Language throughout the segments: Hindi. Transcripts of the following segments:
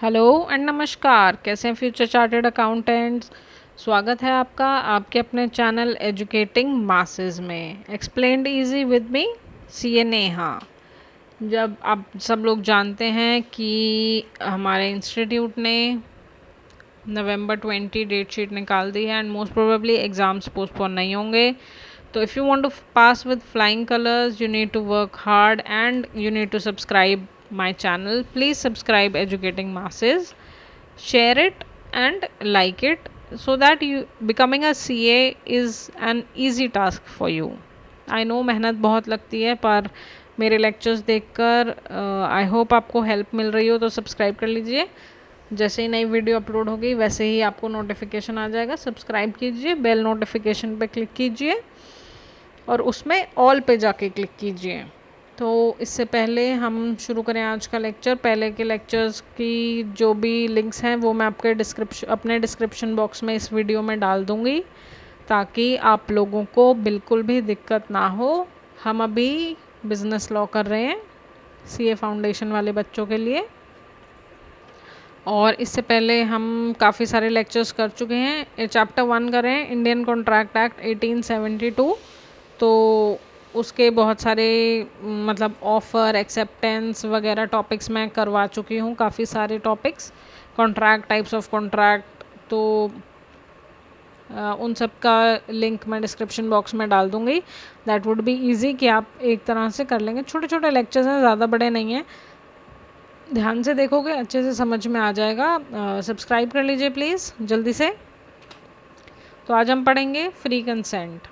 हेलो एंड नमस्कार। कैसे हैं फ्यूचर चार्टर्ड अकाउंटेंट्स। स्वागत है आपका आपके अपने चैनल एजुकेटिंग मासेस में। Explained easy with me CA Neha. जब आप सब लोग जानते हैं कि हमारे इंस्टीट्यूट ने नवंबर 20 डेट शीट निकाल दी है and most probably exams postpone नहीं होंगे। तो if you want to pass with flying colours you need to work hard and you need to subscribe my channel. Please subscribe Educating Masses, share it and like it so that you becoming a CA is an easy task for you. I know मेहनत बहुत लगती है पर मेरे लेक्चर्स देखकर आई होप आपको हेल्प मिल रही हो। तो सब्सक्राइब कर लीजिए। जैसे ही नई वीडियो अपलोड होगी वैसे ही आपको नोटिफिकेशन आ जाएगा। सब्सक्राइब कीजिए, बेल नोटिफिकेशन पे क्लिक कीजिए और उसमें ऑल पे जाके क्लिक कीजिए। तो इससे पहले हम शुरू करें आज का लेक्चर, पहले के लेक्चर्स की जो भी लिंक्स हैं वो मैं आपके अपने डिस्क्रिप्शन बॉक्स में इस वीडियो में डाल दूँगी ताकि आप लोगों को बिल्कुल भी दिक्कत ना हो। हम अभी बिज़नेस लॉ कर रहे हैं CA फाउंडेशन वाले बच्चों के लिए और इससे पहले हम काफ़ी सारे लेक्चर्स कर चुके हैं। चैप्टर 1 करें इंडियन कॉन्ट्रैक्ट एक्ट 1872। तो उसके बहुत सारे मतलब ऑफ़र एक्सेप्टेंस वगैरह टॉपिक्स मैं करवा चुकी हूँ, काफ़ी सारे topics. Contract, types of contract, तो उन सब का लिंक मैं डिस्क्रिप्शन बॉक्स में डाल दूँगी। दैट वुड बी ईजी कि आप एक तरह से कर लेंगे। छोटे छोटे लेक्चर्स हैं, ज़्यादा बड़े नहीं हैं। ध्यान से देखोगे अच्छे से समझ में आ जाएगा। सब्सक्राइब कर लीजिए प्लीज़ जल्दी से। तो आज हम पढ़ेंगे फ्री कंसेंट।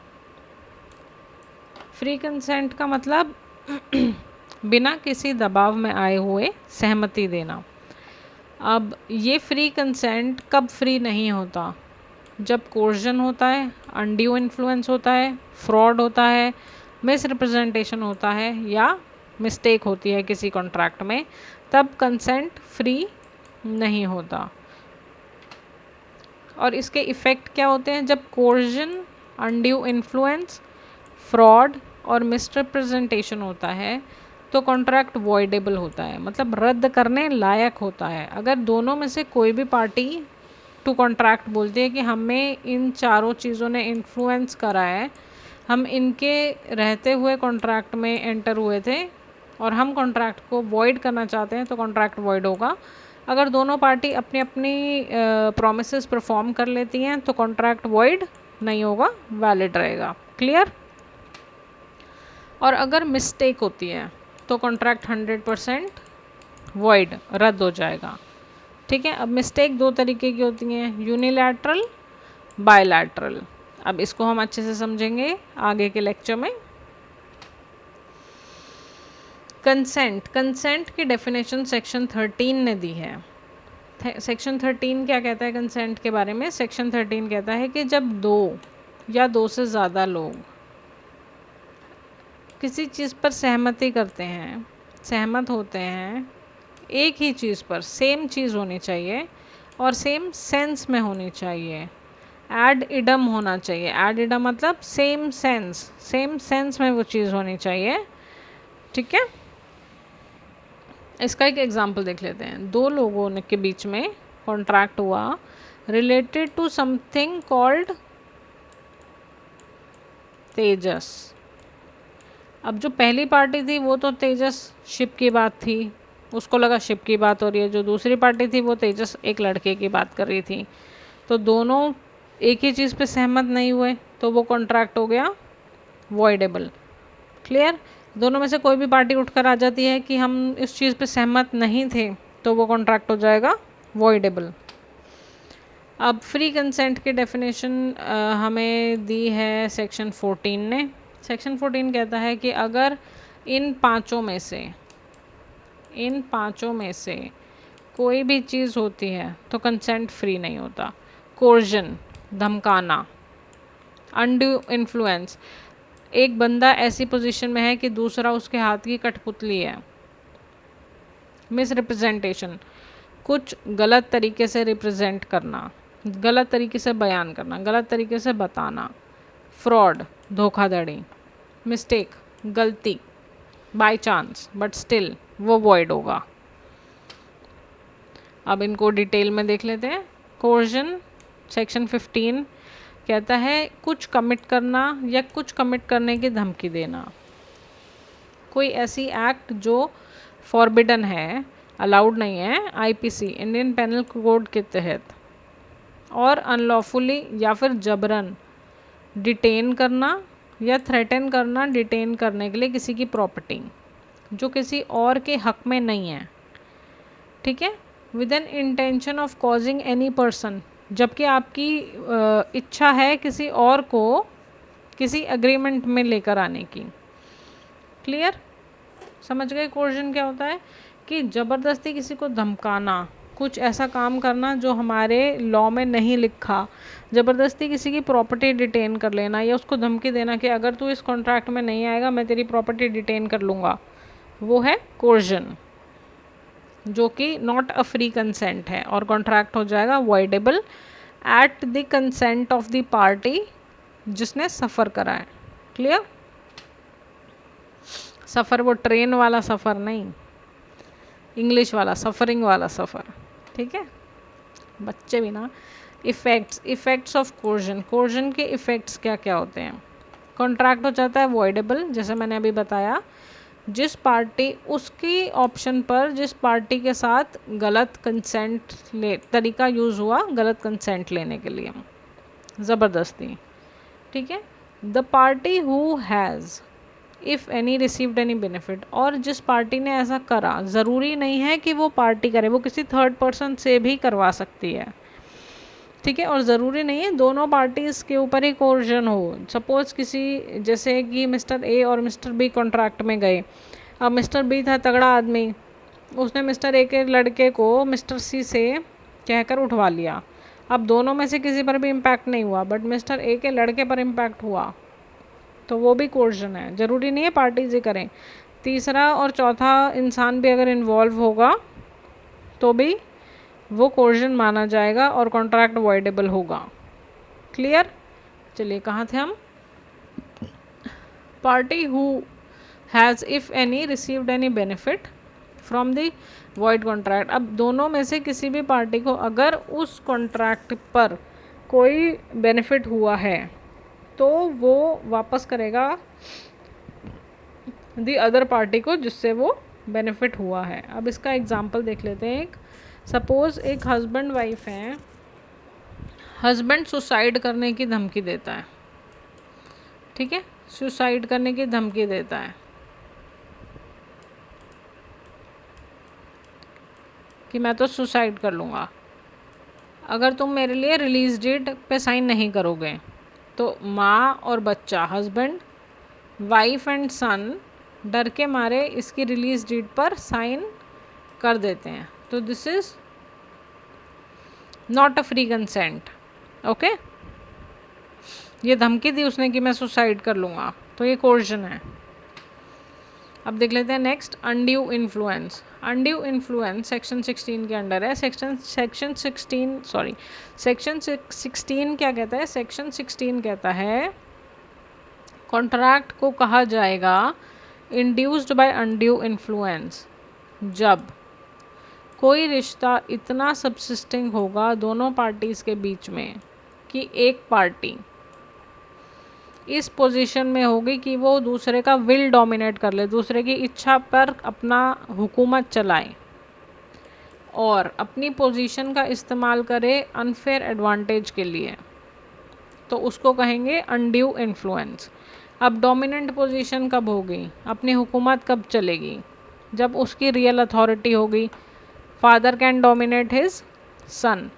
फ्री कंसेंट का मतलब बिना किसी दबाव में आए हुए सहमति देना। अब ये फ्री कंसेंट कब फ्री नहीं होता? जब कोर्जन होता है, अनड्यू इन्फ्लुएंस होता है, फ्रॉड होता है, मिस रिप्रेजेंटेशन होता है या मिस्टेक होती है किसी कॉन्ट्रैक्ट में, तब कंसेंट फ्री नहीं होता। और इसके इफ़ेक्ट क्या होते हैं? जब कोर्जन, अनड्यू इन्फ्लुएंस, फ्रॉड और मिसरिप्रेजेंटेशन होता है तो कॉन्ट्रैक्ट वॉइडेबल होता है, मतलब रद्द करने लायक होता है। अगर दोनों में से कोई भी पार्टी टू कॉन्ट्रैक्ट बोलती है कि हमें इन चारों चीज़ों ने इन्फ्लुएंस करा है, हम इनके रहते हुए कॉन्ट्रैक्ट में एंटर हुए थे और हम कॉन्ट्रैक्ट को वॉइड करना चाहते हैं, तो कॉन्ट्रैक्ट वॉइड होगा। अगर दोनों पार्टी अपनी अपनी प्रोमिसेस परफॉर्म कर लेती हैं तो कॉन्ट्रैक्ट वॉइड नहीं होगा, वैलिड रहेगा। क्लियर? और अगर मिस्टेक होती है तो कॉन्ट्रैक्ट 100% वॉइड, रद्द हो जाएगा। ठीक है। अब मिस्टेक दो तरीके की होती हैं, यूनिलैटरल, बायलैटरल। अब इसको हम अच्छे से समझेंगे आगे के लेक्चर में। कंसेंट, कंसेंट की डेफिनेशन सेक्शन 13 ने दी है। सेक्शन 13 क्या कहता है कंसेंट के बारे में? सेक्शन 13 कहता है कि जब दो या दो से ज़्यादा लोग किसी चीज़ पर सहमति करते हैं, सहमत होते हैं, एक ही चीज़ पर, सेम चीज़ होनी चाहिए और सेम सेंस में होनी चाहिए, एड इडम होना चाहिए। एड इडम मतलब सेम सेंस, सेम सेंस में वो चीज़ होनी चाहिए। ठीक है। इसका एक एग्जांपल देख लेते हैं। दो लोगों के बीच में कॉन्ट्रैक्ट हुआ रिलेटेड टू समथिंग कॉल्ड तेजस। अब जो पहली पार्टी थी वो तो तेजस शिप की बात थी, उसको लगा शिप की बात हो रही है। जो दूसरी पार्टी थी वो तेजस एक लड़के की बात कर रही थी। तो दोनों एक ही चीज़ पे सहमत नहीं हुए तो वो कॉन्ट्रैक्ट हो गया वॉइडेबल। क्लियर? दोनों में से कोई भी पार्टी उठकर आ जाती है कि हम इस चीज़ पे सहमत नहीं थे तो वो कॉन्ट्रैक्ट हो जाएगा वॉइडेबल। अब फ्री कंसेंट की डेफिनेशन हमें दी है सेक्शन 14 ने। सेक्शन 14 कहता है कि अगर इन पांचों में से कोई भी चीज़ होती है तो कंसेंट फ्री नहीं होता। कोर्जन, धमकाना, अनड्यू इन्फ्लुएंस, एक बंदा ऐसी पोजीशन में है कि दूसरा उसके हाथ की कठपुतली है। मिस रिप्रेजेंटेशन, कुछ गलत तरीके से रिप्रेजेंट करना, गलत तरीके से बयान करना, गलत तरीके से बताना। फ्रॉड, धोखाधड़ी। मिस्टेक, गलती, बाय चांस, बट स्टिल वो वॉइड होगा। अब इनको डिटेल में देख लेते हैं। कोर्जन सेक्शन 15 कहता है कुछ कमिट करना या कुछ कमिट करने की धमकी देना। कोई ऐसी एक्ट जो फॉरबिडन है, अलाउड नहीं है आईपीसी इंडियन पेनल कोड के तहत, और अनलॉफुली या फिर जबरन डिटेन करना या थ्रेटन करना डिटेन करने के लिए किसी की प्रॉपर्टी जो किसी और के हक में नहीं है, ठीक है, with an intention of causing any person, जबकि आपकी इच्छा है किसी और को किसी अग्रीमेंट में लेकर आने की। क्लियर? समझ गए कोर्जन क्या होता है? कि ज़बरदस्ती किसी को धमकाना, कुछ ऐसा काम करना जो हमारे लॉ में नहीं लिखा, ज़बरदस्ती किसी की प्रॉपर्टी डिटेन कर लेना या उसको धमकी देना कि अगर तू इस कॉन्ट्रैक्ट में नहीं आएगा मैं तेरी प्रॉपर्टी डिटेन कर लूँगा, वो है कोर्जन, जो कि नॉट अ फ्री कंसेंट है और कॉन्ट्रैक्ट हो जाएगा voidable at the consent of the party जिसने सफ़र करा है। क्लियर? सफ़र वो ट्रेन वाला सफ़र नहीं, इंग्लिश वाला सफ़रिंग वाला सफ़र, ठीक है बच्चे भी ना। इफ़ेक्ट्स ऑफ कोर्जन, कोर्जन के इफ़ेक्ट्स क्या क्या होते हैं? कॉन्ट्रैक्ट हो जाता है वॉइडेबल, जैसे मैंने अभी बताया, जिस पार्टी उसकी ऑप्शन पर जिस पार्टी के साथ गलत कंसेंट तरीका यूज़ हुआ गलत कंसेंट लेने के लिए, ज़बरदस्ती, ठीक है। The party who has if any received any benefit, और जिस पार्टी ने ऐसा करा, ज़रूरी नहीं है कि वो पार्टी करे, वो किसी थर्ड पर्सन से भी करवा सकती है, ठीक है, और ज़रूरी नहीं है दोनों पार्टीज़ के ऊपर ही कोर्जन हो। सपोज़ किसी, जैसे कि मिस्टर ए और मिस्टर बी कॉन्ट्रैक्ट में गए, अब मिस्टर बी था तगड़ा आदमी, उसने मिस्टर ए के लड़के को मिस्टर सी से कहकर उठवा लिया। अब दोनों में से किसी पर भी इम्पैक्ट नहीं हुआ, बट मिस्टर ए के लड़के पर इम्पैक्ट हुआ, तो वो भी कोर्जन है। ज़रूरी नहीं है पार्टीज ही करें, तीसरा और चौथा इंसान भी अगर इन्वॉल्व होगा तो भी वो कोर्जन माना जाएगा और कॉन्ट्रैक्ट वॉइडेबल होगा। क्लियर? चलिए कहाँ थे हम? Party who has if any received any benefit from the void contract. अब दोनों में से किसी भी पार्टी को अगर उस कॉन्ट्रैक्ट पर कोई बेनिफिट हुआ है तो वो वापस करेगा दी अदर पार्टी को जिससे वो बेनिफिट हुआ है। अब इसका एग्जांपल देख लेते हैं। एक सपोज़ एक हस्बैंड वाइफ हैं, हस्बैंड सुसाइड करने की धमकी देता है, ठीक है, सुसाइड करने की धमकी देता है कि मैं तो सुसाइड कर लूँगा अगर तुम मेरे लिए रिलीज़ डेट पे साइन नहीं करोगे। तो माँ और बच्चा, हस्बैंड, वाइफ एंड सन डर के मारे इसकी रिलीज़ डेट पर साइन कर देते हैं। तो this is not a free consent. Okay, ये धमकी दी उसने कि मैं सुसाइड कर लूँगा, तो ये कोर्जन है। अब देख लेते हैं next, undue influence. Undue influence section 16 के अंडर है। सेक्शन 16 क्या कहता है? सेक्शन 16 कहता है कॉन्ट्रैक्ट को कहा जाएगा इंड्यूस्ड बाय अनड्यू इन्फ्लुएंस जब कोई रिश्ता इतना सबसिस्टिंग होगा दोनों पार्टीज़ के बीच में कि एक पार्टी इस पोजीशन में होगी कि वो दूसरे का विल डोमिनेट कर ले, दूसरे की इच्छा पर अपना हुकूमत चलाए और अपनी पोजीशन का इस्तेमाल करे अनफेयर एडवांटेज के लिए, तो उसको कहेंगे अनड्यू इन्फ्लुएंस। अब डोमिनेंट पोजीशन कब होगी, अपनी हुकूमत कब चलेगी? जब उसकी रियल अथॉरिटी होगी। Father can dominate his son.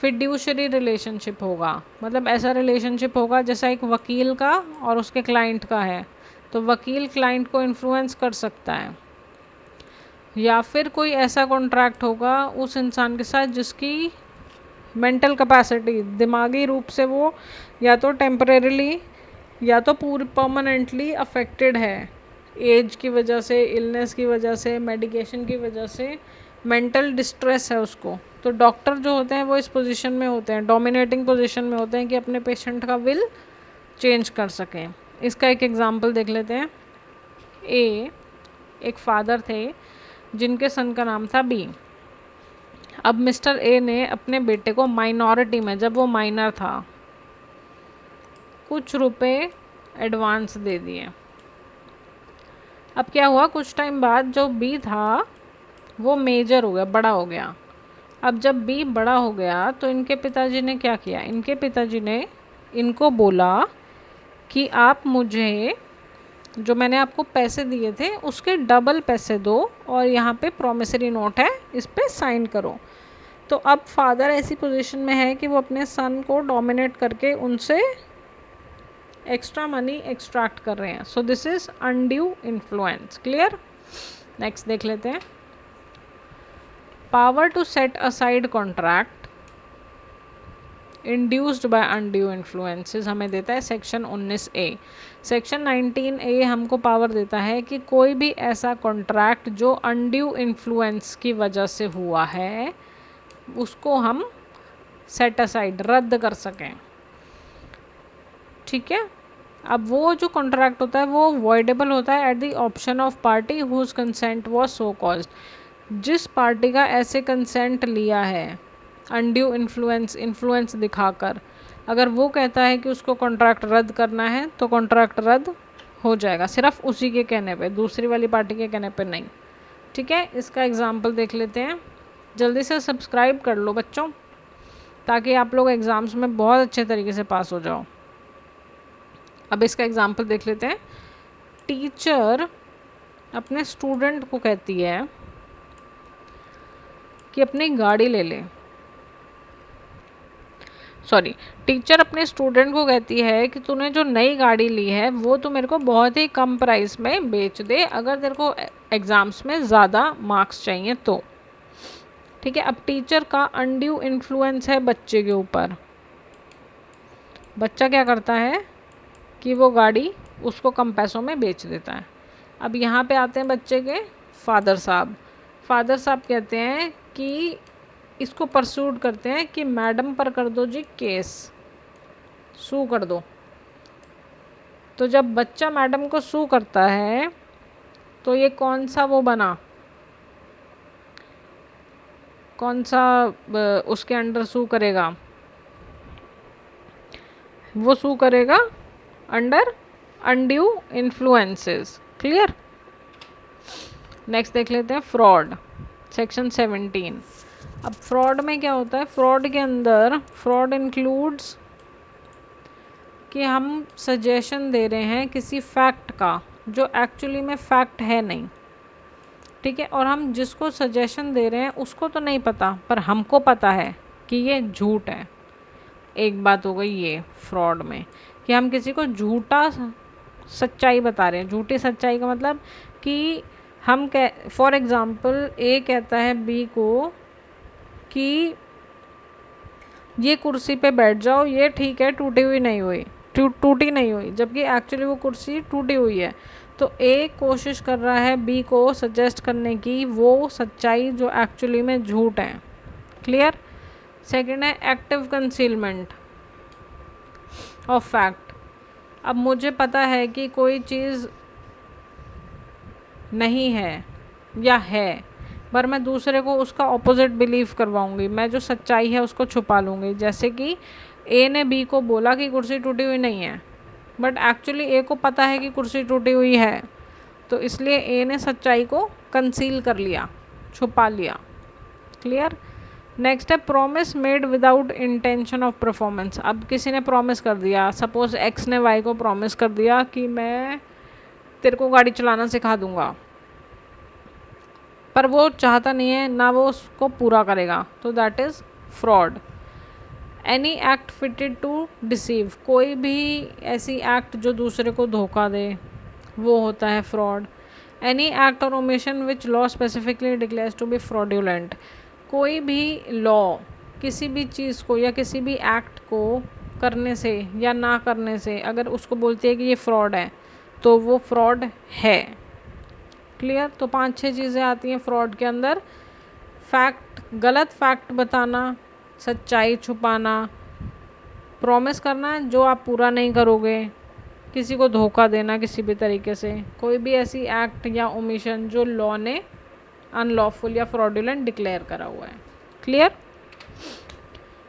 Fiduciary relationship होगा, मतलब ऐसा रिलेशनशिप होगा जैसा एक वकील का और उसके क्लाइंट का है, तो वकील क्लाइंट को इन्फ्लुएंस कर सकता है। या फिर कोई ऐसा कॉन्ट्रैक्ट होगा उस इंसान के साथ जिसकी मेंटल कैपेसिटी, दिमागी रूप से वो या तो टेम्परेरीली या तो पूरी परमानेंटली अफेक्टेड है, एज की वजह से, इलनेस की वजह से, मेडिकेशन की वजह से मेंटल डिस्ट्रेस है उसको। तो डॉक्टर जो होते हैं वो इस पोजीशन में होते हैं, डोमिनेटिंग पोजीशन में होते हैं कि अपने पेशेंट का विल चेंज कर सकें। इसका एक एग्जांपल देख लेते हैं। एक फादर थे जिनके सन का नाम था बी। अब मिस्टर ए ने अपने बेटे को माइनॉरिटी में, जब वो माइनर था, कुछ रुपए एडवांस दे दिए। अब क्या हुआ, कुछ टाइम बाद जो बी था वो मेजर हो गया, बड़ा हो गया। अब जब बी बड़ा हो गया तो इनके पिताजी ने क्या किया, इनके पिताजी ने इनको बोला कि आप मुझे जो मैंने आपको पैसे दिए थे उसके डबल पैसे दो और यहाँ पे प्रॉमिसरी नोट है, इस पे साइन करो। तो अब फादर ऐसी पोजीशन में है कि वो अपने सन को डोमिनेट करके उनसे एक्स्ट्रा मनी एक्सट्रैक्ट कर रहे हैं। So this is undue influence. Clear? Next देख लेते हैं। Power to set aside contract induced by undue influences हमें देता है सेक्शन 19A। सेक्शन 19A हमको पावर देता है कि कोई भी ऐसा कॉन्ट्रैक्ट जो अनड्यू इन्फ्लुएंस की वजह से हुआ है उसको हम सेट असाइड, रद्द कर सकें। ठीक है? अब वो जो कॉन्ट्रैक्ट होता है वो वॉइडेबल होता है at the option of party whose consent was so caused. जिस पार्टी का ऐसे कंसेंट लिया है अनड्यू इन्फ्लुएंस दिखाकर, अगर वो कहता है कि उसको कॉन्ट्रैक्ट रद्द करना है तो कॉन्ट्रैक्ट रद्द हो जाएगा, सिर्फ उसी के कहने पे, दूसरी वाली पार्टी के कहने पे नहीं। ठीक है? इसका एग्जाम्पल देख लेते हैं। जल्दी से सब्सक्राइब कर लो बच्चों, ताकि आप लोग एग्ज़ाम्स में बहुत अच्छे तरीके से पास हो जाओ। अब इसका एग्जाम्पल देख लेते हैं। टीचर अपने स्टूडेंट को कहती है कि अपनी गाड़ी ले ले। टीचर अपने स्टूडेंट को कहती है कि तूने जो नई गाड़ी ली है वो तो मेरे को बहुत ही कम प्राइस में बेच दे, अगर तेरे को एग्ज़ाम्स में ज़्यादा मार्क्स चाहिए तो। ठीक है? अब टीचर का अनड्यू इन्फ्लुएंस है बच्चे के ऊपर। बच्चा क्या करता है कि वो गाड़ी उसको कम पैसों में बेच देता है। अब यहाँ पे आते हैं बच्चे के फादर साहब। फादर साहब कहते हैं कि इसको परसूड करते हैं कि मैडम पर कर दो जी केस, सू कर दो। तो जब बच्चा मैडम को सू करता है तो ये कौन सा वो बना, कौन सा उसके अंडर सू करेगा, वो सू करेगा under undue influences. Clear? Next देख लेते हैं फ्रॉड, सेक्शन 17। अब फ्रॉड में क्या होता है, फ्रॉड के अंदर फ्रॉड इंक्लूड्स कि हम सजेशन दे रहे हैं किसी फैक्ट का जो एक्चुअली में फैक्ट है नहीं। ठीक है? और हम जिसको सजेशन दे रहे हैं उसको तो नहीं पता, पर हमको पता है कि ये झूठ है। एक बात हो गई ये फ्रॉड में कि हम किसी को झूठा सच्चाई बता रहे हैं। झूठी सच्चाई का मतलब कि हम फॉर एग्ज़ाम्पल ए कहता है बी को कि ये कुर्सी पे बैठ जाओ, ये ठीक है, टूटी हुई नहीं हुई, टूटी नहीं हुई, जबकि एक्चुअली वो कुर्सी टूटी हुई है। तो ए कोशिश कर रहा है बी को सजेस्ट करने की वो सच्चाई जो एक्चुअली में झूठ है। क्लियर? सेकंड है एक्टिव कंसीलमेंट ऑफ फैक्ट। अब मुझे पता है कि कोई चीज़ नहीं है या है, पर मैं दूसरे को उसका ऑपोजिट बिलीव करवाऊंगी, मैं जो सच्चाई है उसको छुपा लूँगी। जैसे कि ए ने बी को बोला कि कुर्सी टूटी हुई नहीं है, बट एक्चुअली ए को पता है कि कुर्सी टूटी हुई है, तो इसलिए ए ने सच्चाई को कंसील कर लिया, छुपा लिया। क्लियर? नेक्स्ट है promise made without intention of performance. अब किसी ने प्रॉमिस कर दिया, सपोज एक्स ने वाई को प्रॉमिस कर दिया कि मैं तेरे को गाड़ी चलाना सिखा दूंगा, पर वो चाहता नहीं है, ना वो उसको पूरा करेगा, तो that is fraud. Any act fitted to deceive, कोई भी ऐसी एक्ट जो दूसरे को धोखा दे वो होता है fraud. Any act or omission which law specifically declares to be fraudulent, कोई भी लॉ किसी भी चीज़ को या किसी भी एक्ट को करने से या ना करने से अगर उसको बोलती है कि ये फ्रॉड है तो वो फ्रॉड है। क्लियर? तो 5-6 चीज़ें आती हैं फ्रॉड के अंदर। फैक्ट, गलत फैक्ट बताना, सच्चाई छुपाना, प्रॉमिस करना जो आप पूरा नहीं करोगे, किसी को धोखा देना किसी भी तरीके से, कोई भी ऐसी एक्ट या ओमिशन जो लॉ ने अनलॉफुल या फ्रॉडुलेंट डिक्लेयर करा हुआ है। क्लियर।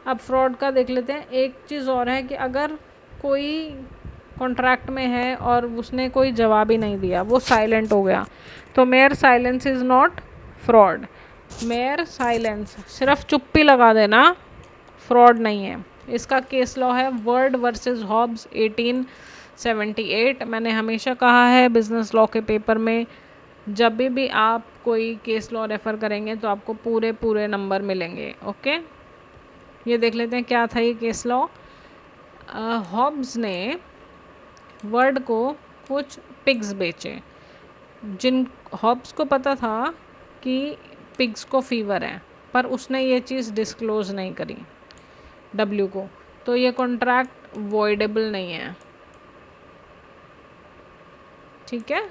अब फ्रॉड का देख लेते हैं। एक चीज़ और है कि अगर कोई कॉन्ट्रैक्ट में है और उसने कोई जवाब ही नहीं दिया, वो साइलेंट हो गया, तो mayor silence is not fraud. Mayor silence, सिर्फ चुप्पी लगा देना, फ्रॉड नहीं है। इसका केस लॉ है वर्ड वर्सेस हॉब्स 1878। मैंने हमेशा कहा है बिजनेस लॉ के पेपर में, जब भी आप कोई केस लॉ रेफ़र करेंगे तो आपको पूरे पूरे नंबर मिलेंगे। ओके, ये देख लेते हैं क्या था ये केस लॉ। हॉब्स ने वर्ड को कुछ पिग्स बेचे, जिन हॉब्स को पता था कि पिग्स को फीवर है, पर उसने ये चीज़ डिस्क्लोज़ नहीं करी डब्ल्यू को, तो ये कॉन्ट्रैक्ट वॉइडेबल नहीं है। ठीक है,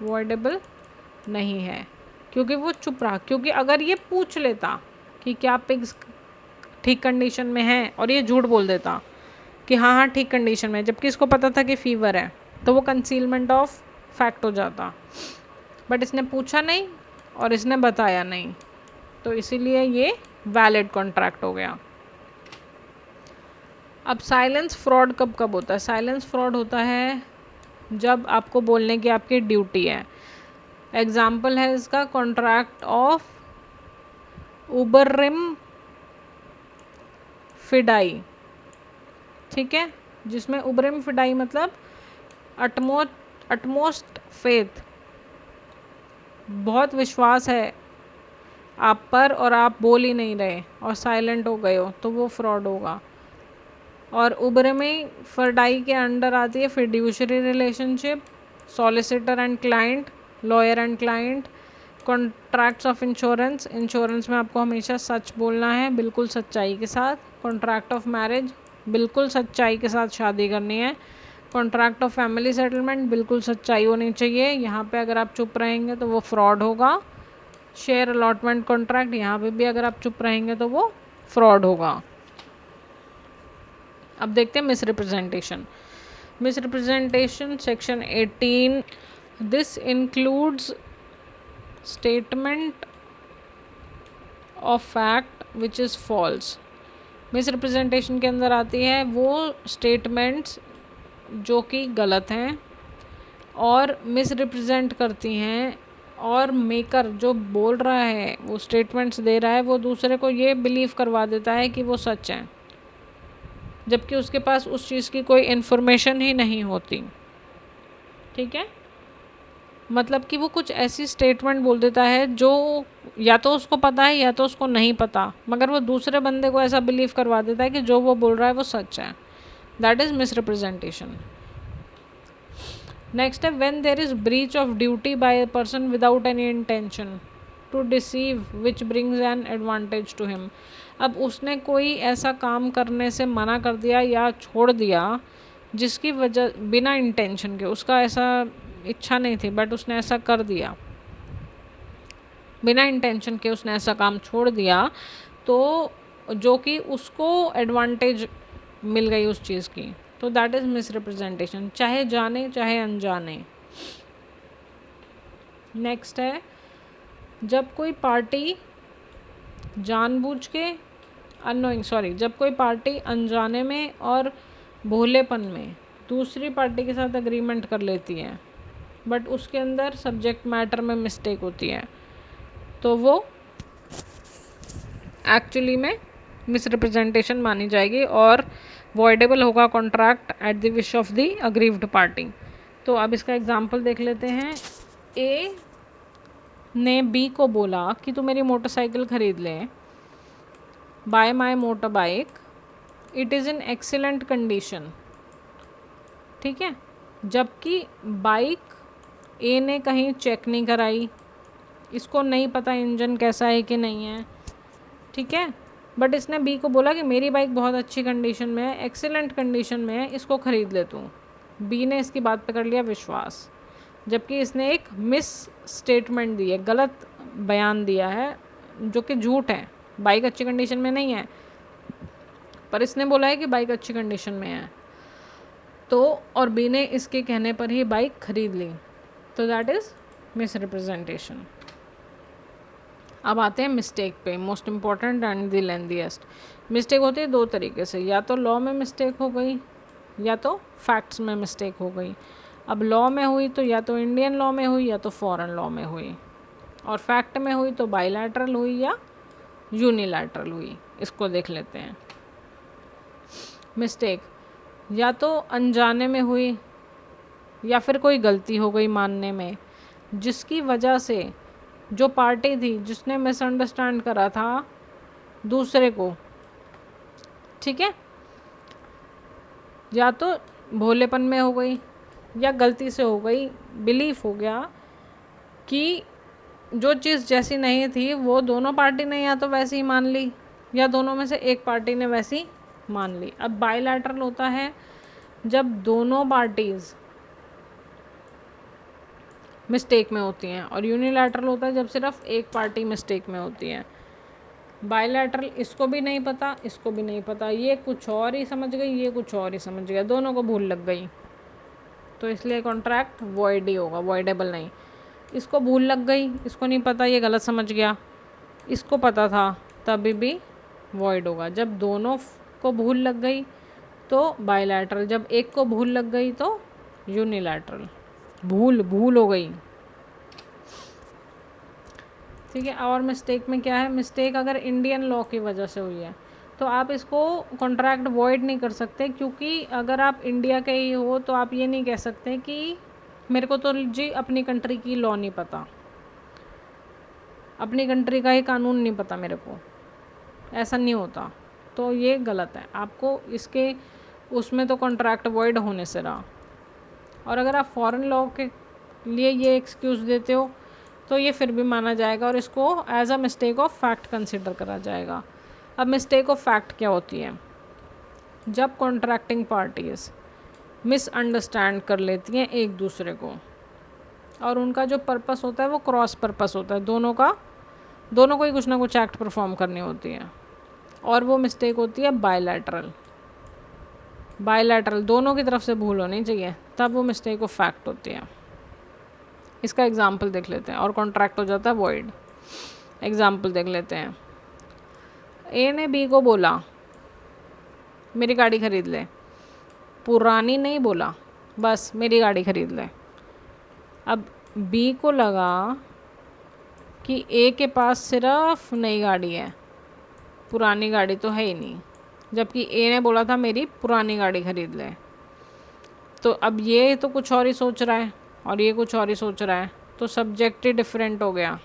वॉइडेबल नहीं है क्योंकि वो चुप रहा। क्योंकि अगर ये पूछ लेता कि क्या पिग्स ठीक कंडीशन में है और ये झूठ बोल देता कि हाँ हाँ ठीक कंडीशन में, जबकि इसको पता था कि फीवर है, तो वो कंसीलमेंट ऑफ फैक्ट हो जाता। बट इसने पूछा नहीं और इसने बताया नहीं, तो इसीलिए ये वैलिड कॉन्ट्रैक्ट हो गया। अब साइलेंस फ्रॉड कब कब होता है? साइलेंस फ्रॉड होता है जब आपको बोलने की आपकी ड्यूटी है। एग्जाम्पल है इसका कॉन्ट्रैक्ट ऑफ उबररिम फिडाई, ठीक है, जिसमें उबररिम फिडाई मतलब अटमोस्ट फेथ, बहुत विश्वास है आप पर और आप बोल ही नहीं रहे और साइलेंट हो गए हो, तो वो फ्रॉड होगा। और उबरमी फरडाई के अंडर आती है fiduciary relationship, solicitor and client, lawyer and client, contracts of insurance, insurance में आपको हमेशा सच बोलना है, बिल्कुल सच्चाई के साथ, कॉन्ट्रैक्ट ऑफ मैरिज, बिल्कुल सच्चाई के साथ शादी करनी है, कॉन्ट्रैक्ट ऑफ फैमिली सेटलमेंट, बिल्कुल सच्चाई होनी चाहिए, यहाँ पे अगर आप चुप रहेंगे तो वो फ्रॉड होगा। शेयर अलॉटमेंट कॉन्ट्रैक्ट, यहाँ पे भी अगर आप चुप रहेंगे तो वो फ्रॉड होगा। अब देखते हैं misrepresentation. Misrepresentation section 18, this includes statement of fact which is false. Misrepresentation के अंदर आती है वो स्टेटमेंट्स जो कि गलत हैं और मिसरिप्रेजेंट करती हैं, और मेकर जो बोल रहा है, वो स्टेटमेंट्स दे रहा है, वो दूसरे को ये बिलीव करवा देता है कि वो सच है, जबकि उसके पास उस चीज़ की कोई इन्फॉर्मेशन ही नहीं होती। ठीक है, मतलब कि वो कुछ ऐसी स्टेटमेंट बोल देता है जो या तो उसको पता है या तो उसको नहीं पता, मगर वो दूसरे बंदे को ऐसा बिलीव करवा देता है कि जो वो बोल रहा है वो सच है। That is misrepresentation. नेक्स्ट है when there is breach of duty by a person without any intention to deceive which brings an advantage to him. अब उसने कोई ऐसा काम करने से मना कर दिया या छोड़ दिया जिसकी वजह बिना इंटेंशन के, उसका ऐसा इच्छा नहीं थी बट उसने ऐसा कर दिया, बिना इंटेंशन के उसने ऐसा काम छोड़ दिया, तो जो कि उसको एडवांटेज मिल गई उस चीज़ की, तो दैट इज़ मिसरिप्रेजेंटेशन, चाहे जाने चाहे अनजाने। नेक्स्ट है जब कोई पार्टी जानबूझ के जब कोई पार्टी अनजाने में और भोलेपन में दूसरी पार्टी के साथ अग्रीमेंट कर लेती है बट उसके अंदर सब्जेक्ट मैटर में मिस्टेक होती है, तो वो एक्चुअली में मिसरिप्रेजेंटेशन मानी जाएगी और वॉइडेबल होगा contract at the wish of the aggrieved party. तो अब इसका एग्जांपल देख लेते हैं। ए ने बी को बोला कि तू मेरी मोटरसाइकिल ख़रीद ले, bye my motor bike, it is in excellent condition. ठीक है, जबकि बाइक ए ने कहीं चेक नहीं कराई, इसको नहीं पता इंजन कैसा है कि नहीं है, ठीक है, बट इसने बी को बोला कि मेरी बाइक बहुत अच्छी कंडीशन में है, एक्सीलेंट कंडीशन में है, इसको ख़रीद ले तू। बी ने इसकी बात पे कर लिया विश्वास, जबकि इसने एक मिस स्टेटमेंट दी है, गलत बयान दिया है जो कि झूठ है, बाइक अच्छी कंडीशन में नहीं है पर इसने बोला है कि बाइक अच्छी कंडीशन में है, तो और बी ने इसके कहने पर ही बाइक खरीद ली, तो दैट इज़ मिसरिप्रेजेंटेशन। अब आते हैं मिस्टेक पे, most important and the lengthiest. Mistake होती है दो तरीके से, या तो लॉ में मिस्टेक हो गई या तो फैक्ट्स में मिस्टेक हो गई। अब लॉ में हुई तो या तो इंडियन लॉ में हुई या तो फॉरेन लॉ में हुई, और फैक्ट में हुई तो बाइलैटरल हुई या यूनिलैटरल हुई। इसको देख लेते हैं। मिस्टेक या तो अनजाने में हुई या फिर कोई गलती हो गई मानने में, जिसकी वजह से जो पार्टी थी जिसने मिसअंडरस्टैंड करा था दूसरे को, ठीक है, या तो भोलेपन में हो गई या गलती से हो गई, बिलीफ हो गया कि जो चीज़ जैसी नहीं थी वो दोनों पार्टी ने या तो वैसी ही मान ली या दोनों में से एक पार्टी ने वैसी मान ली। अब बाइलैटरल होता है जब दोनों पार्टीज़ मिस्टेक में होती हैं, और यूनिलैटरल होता है जब सिर्फ एक पार्टी मिस्टेक में होती है। बाइलैटरल इसको भी नहीं पता इसको भी नहीं पता, ये कुछ और ही समझ गई ये कुछ और ही समझ गया, दोनों को भूल लग गई, तो इसलिए कॉन्ट्रैक्ट वॉइड ही होगा, वॉइडेबल नहीं। इसको भूल लग गई, इसको नहीं पता, ये गलत समझ गया, इसको पता था, तभी भी वॉइड होगा। जब दोनों को भूल लग गई तो बाइलैटरल, जब एक को भूल लग गई तो यूनिलैटरल। भूल हो गई, ठीक है। और मिस्टेक में क्या है, मिस्टेक अगर इंडियन लॉ की वजह से हुई है तो आप इसको कॉन्ट्रैक्ट वॉइड नहीं कर सकते, क्योंकि अगर आप इंडिया के ही हो तो आप ये नहीं कह सकते कि मेरे को तो जी अपनी कंट्री की लॉ नहीं पता, अपनी कंट्री का ही कानून नहीं पता मेरे को, ऐसा नहीं होता, तो ये गलत है। आपको इसके उसमें तो कॉन्ट्रैक्ट वॉइड होने से रहा। और अगर आप फॉरेन लॉ के लिए ये एक्सक्यूज़ देते हो तो ये फिर भी माना जाएगा और इसको as a mistake of fact consider करा जाएगा। अब मिस्टेक ऑफ फैक्ट क्या होती है, जब कॉन्ट्रैक्टिंग पार्टीज मिसअंडरस्टैंड कर लेती हैं एक दूसरे को, और उनका जो पर्पस होता है वो क्रॉस पर्पस होता है, दोनों को ही कुछ ना कुछ एक्ट परफॉर्म करनी होती है, और वो मिस्टेक होती है बायलैटरल दोनों की तरफ से भूल होनी चाहिए, तब वो मिस्टेक ऑफ फैक्ट होती है। इसका एग्जाम्पल देख लेते हैं, और कॉन्ट्रैक्ट हो जाता है वॉइड। एग्जाम्पल देख लेते हैं। ए ने बी को बोला मेरी गाड़ी खरीद ले, पुरानी नहीं बोला, बस मेरी गाड़ी खरीद ले। अब बी को लगा कि ए के पास सिर्फ नई गाड़ी है, पुरानी गाड़ी तो है ही नहीं, जबकि ए ने बोला था मेरी पुरानी गाड़ी खरीद ले। तो अब ये तो कुछ और ही सोच रहा है और ये कुछ और ही सोच रहा है, तो सब्जेक्ट ही डिफरेंट हो गया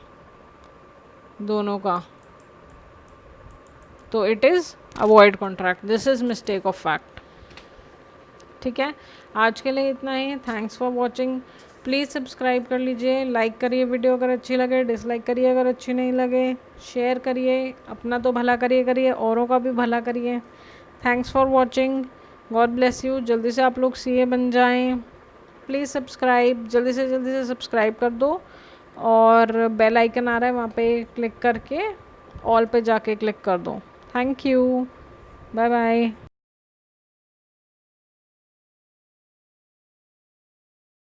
दोनों का, तो it is a void contract, this is mistake of fact. ठीक है, आज के लिए इतना ही। Thanks for watching. Please subscribe कर लीजिए, लाइक करिए वीडियो अगर अच्छी लगे, डिसलाइक करिए अगर अच्छी नहीं लगे, शेयर करिए, अपना तो भला करिए औरों का भी भला करिए। Thanks for watching, God bless you. जल्दी से आप लोग सीए बन जाएं। प्लीज़ सब्सक्राइब, जल्दी से सब्सक्राइब कर दो, और बेल आइकन आ रहा है वहाँ पे क्लिक करके ऑल पे जाके क्लिक कर दो। Thank you, bye bye.